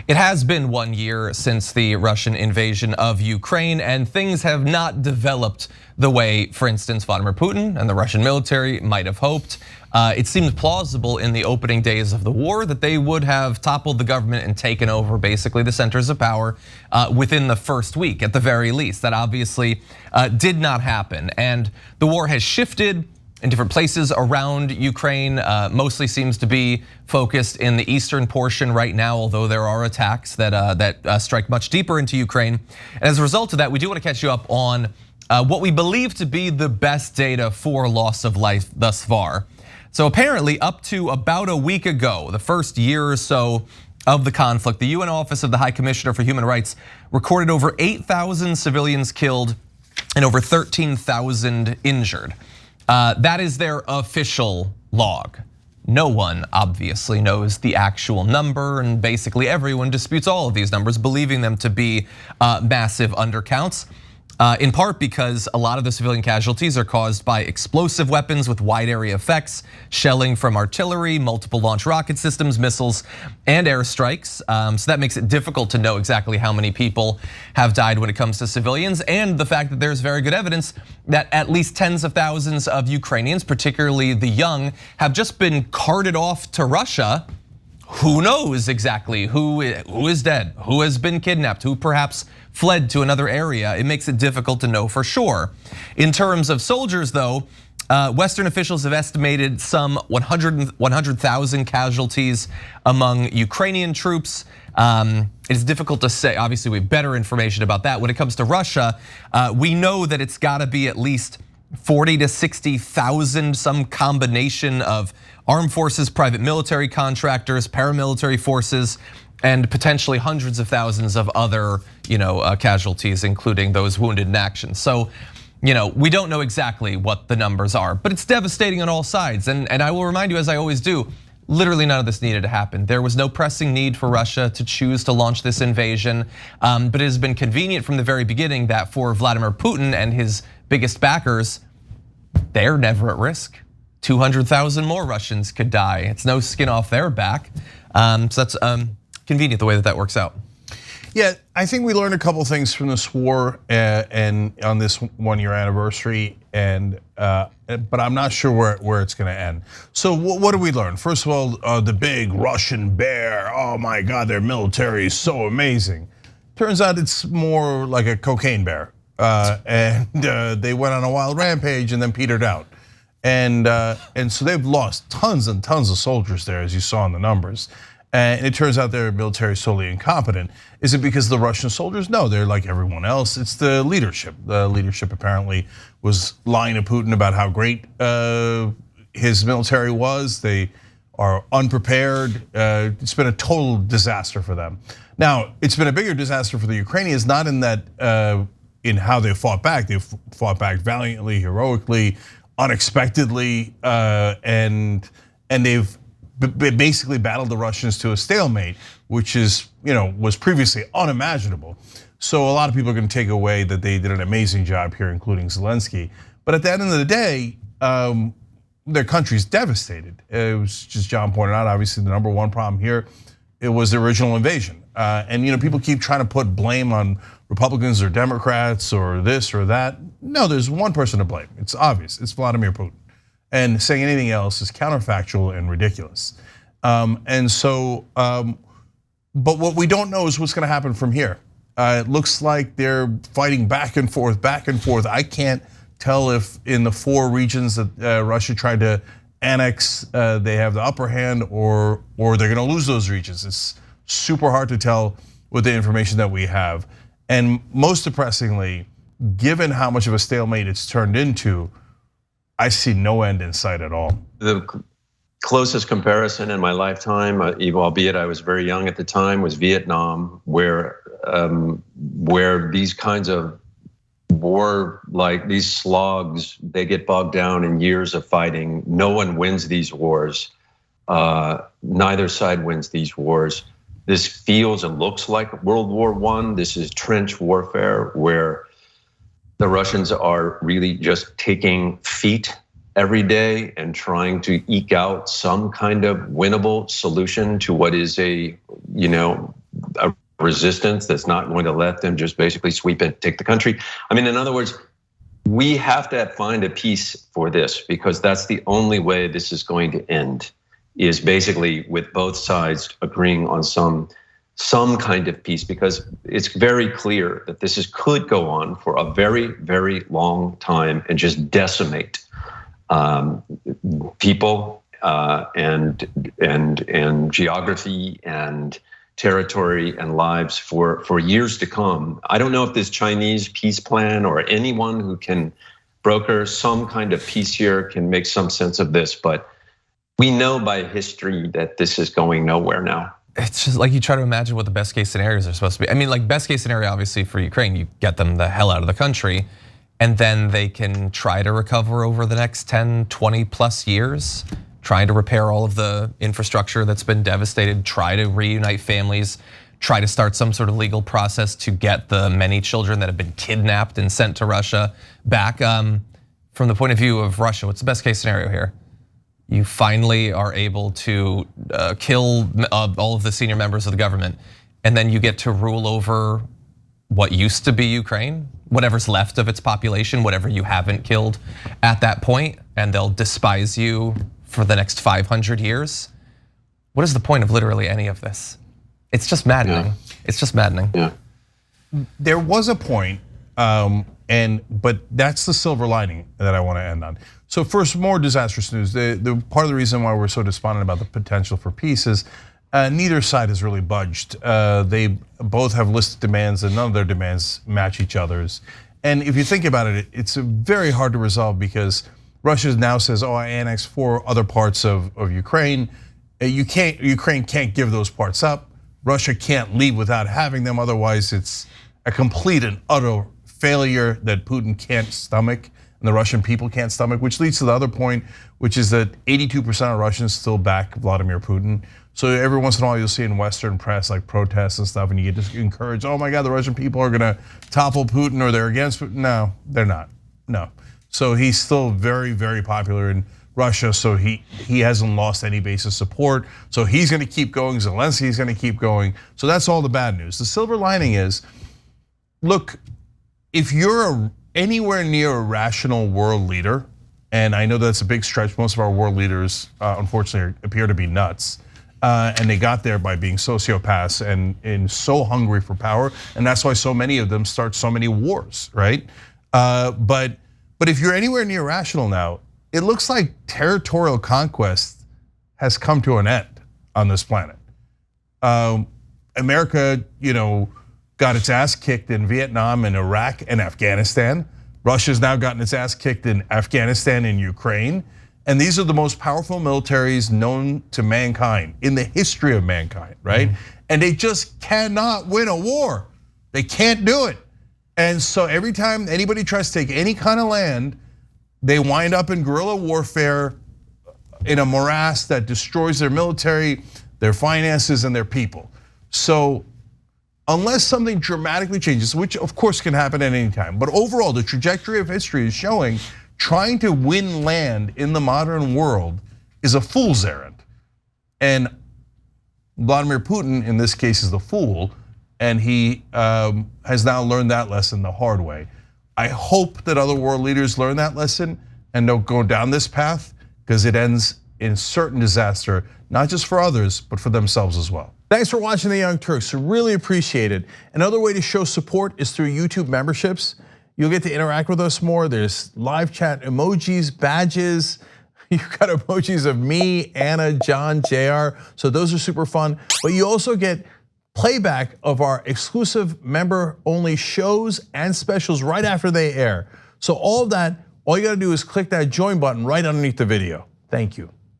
It has been 1 year since the Russian invasion of Ukraine, and things have not developed the way, for instance, Vladimir Putin and the Russian military might have hoped. It seemed plausible in the opening days of the war that they would have toppled the government and taken over basically the centers of power within the first week at the very least. That obviously did not happen, and the war has shifted in different places around Ukraine. Mostly seems to be focused in the eastern portion right now, although there are attacks that strike much deeper into Ukraine. And as a result of that, we do want to catch you up on what we believe to be the best data for loss of life thus far. So apparently up to about a week ago, the first year or so of the conflict, the UN Office of the High Commissioner for Human Rights recorded over 8,000 civilians killed and over 13,000 injured. That is their official log. No one obviously knows the actual number, and basically everyone disputes all of these numbers, believing them to be massive undercounts. In part because a lot of the civilian casualties are caused by explosive weapons with wide area effects, shelling from artillery, multiple launch rocket systems, missiles, and airstrikes. So that makes it difficult to know exactly how many people have died when it comes to civilians, and the fact that there's very good evidence that at least tens of thousands of Ukrainians, particularly the young, have just been carted off to Russia. Who knows exactly who is dead, who has been kidnapped, who perhaps fled to another area. It makes it difficult to know for sure. In terms of soldiers though, Western officials have estimated some 100,000 casualties among Ukrainian troops. It's difficult to say, obviously we have better information about that. When it comes to Russia, we know that it's gotta be at least 40 to 60,000, some combination of armed forces, private military contractors, paramilitary forces, and potentially hundreds of thousands of other casualties, including those wounded in action. So we don't know exactly what the numbers are, but it's devastating on all sides. And I will remind you, as I always do, literally none of this needed to happen. There was no pressing need for Russia to choose to launch this invasion, but it has been convenient from the very beginning that for Vladimir Putin and his biggest backers, they're never at risk. 200,000 more Russians could die. It's no skin off their back. So that's convenient the way that works out. Yeah, I think we learned a couple things from this war and on this 1 year anniversary, but I'm not sure where it's going to end. So what did we learn? First of all, the big Russian bear. Oh my God, their military is so amazing. Turns out it's more like a cocaine bear, and they went on a wild rampage and then petered out. And so they've lost tons and tons of soldiers there, as you saw in the numbers. And it turns out their military is totally incompetent. Is it because the Russian soldiers? No, they're like everyone else. It's the leadership. The leadership apparently was lying to Putin about how great his military was. They are unprepared. It's been a total disaster for them. Now, it's been a bigger disaster for the Ukrainians, not in that in how they fought back. They fought back valiantly, heroically, unexpectedly, and they've basically battled the Russians to a stalemate, which is was previously unimaginable. So a lot of people are going to take away that they did an amazing job here, including Zelensky. But at the end of the day, their country's devastated. It was just John pointed out. Obviously, the number one problem here it was the original invasion, and people keep trying to put blame on Republicans or Democrats or this or that. No, there's one person to blame. It's obvious. It's Vladimir Putin. And saying anything else is counterfactual and ridiculous. But what we don't know is what's gonna happen from here. It looks like they're fighting back and forth, back and forth. I can't tell if in the 4 regions that Russia tried to annex, they have the upper hand or they're gonna lose those regions. It's super hard to tell with the information that we have. And most depressingly, given how much of a stalemate it's turned into, I see no end in sight at all. The closest comparison in my lifetime, albeit I was very young at the time, was Vietnam, where these kinds of war, like these slogs, they get bogged down in years of fighting. No one wins these wars. Neither side wins these wars. This feels and looks like World War I. This is trench warfare where the Russians are really just taking feet every day and trying to eke out some kind of winnable solution to what is a a resistance that's not going to let them just basically sweep and take the country. I mean, in other words, we have to find a peace for this, because that's the only way this is going to end, is basically with both sides agreeing on some kind of peace, because it's very clear that this could go on for a very, very long time and just decimate people and geography and territory and lives for years to come. I don't know if this Chinese peace plan or anyone who can broker some kind of peace here can make some sense of this, but we know by history that this is going nowhere now. It's just like you try to imagine what the best case scenarios are supposed to be. I mean, like best case scenario, obviously for Ukraine, you get them the hell out of the country, and then they can try to recover over the next 10, 20 plus years, trying to repair all of the infrastructure that's been devastated, try to reunite families, try to start some sort of legal process to get the many children that have been kidnapped and sent to Russia back. From the point of view of Russia, what's the best case scenario here? You finally are able to kill all of the senior members of the government, and then you get to rule over what used to be Ukraine, whatever's left of its population, whatever you haven't killed at that point, and they'll despise you for the next 500 years. What is the point of literally any of this? It's just maddening. Yeah. It's just maddening. Yeah. There was a point, but that's the silver lining that I want to end on. So first, more disastrous news. The part of the reason why we're so despondent about the potential for peace is neither side has really budged. They both have listed demands, and none of their demands match each other's. And if you think about it, it's very hard to resolve, because Russia now says, "Oh, I annexed 4 other parts of Ukraine." Ukraine can't give those parts up. Russia can't leave without having them. Otherwise, it's a complete and utter failure that Putin can't stomach and the Russian people can't stomach, which leads to the other point, which is that 82% of Russians still back Vladimir Putin. So every once in a while you'll see in Western press like protests and stuff, and you get just encouraged, oh my God, the Russian people are gonna topple Putin or they're against Putin. No, they're not, no. So he's still very, very popular in Russia, so he hasn't lost any base of support. So he's gonna keep going, Zelensky's gonna keep going. So that's all the bad news. The silver lining is, look, if you're anywhere near a rational world leader, and I know that's a big stretch, most of our world leaders unfortunately appear to be nuts, and they got there by being sociopaths and so hungry for power, and that's why so many of them start so many wars, right? But if you're anywhere near rational now, it looks like territorial conquest has come to an end on this planet. America, got its ass kicked in Vietnam and Iraq and Afghanistan. Russia's now gotten its ass kicked in Afghanistan and Ukraine. And these are the most powerful militaries known to mankind in the history of mankind, right? And they just cannot win a war. They can't do it. And so every time anybody tries to take any kind of land, they wind up in guerrilla warfare in a morass that destroys their military, their finances, and their people. So unless something dramatically changes, which of course can happen at any time, but overall the trajectory of history is showing trying to win land in the modern world is a fool's errand. And Vladimir Putin in this case is the fool, and he has now learned that lesson the hard way. I hope that other world leaders learn that lesson and don't go down this path, because it ends in certain disaster, not just for others, but for themselves as well. Thanks for watching The Young Turks, really appreciate it. Another way to show support is through YouTube memberships. You'll get to interact with us more. There's live chat emojis, badges. You've got emojis of me, Anna, John, JR. So those are super fun. But you also get playback of our exclusive member-only shows and specials right after they air. So all of that, all you gotta do is click that join button right underneath the video. Thank you.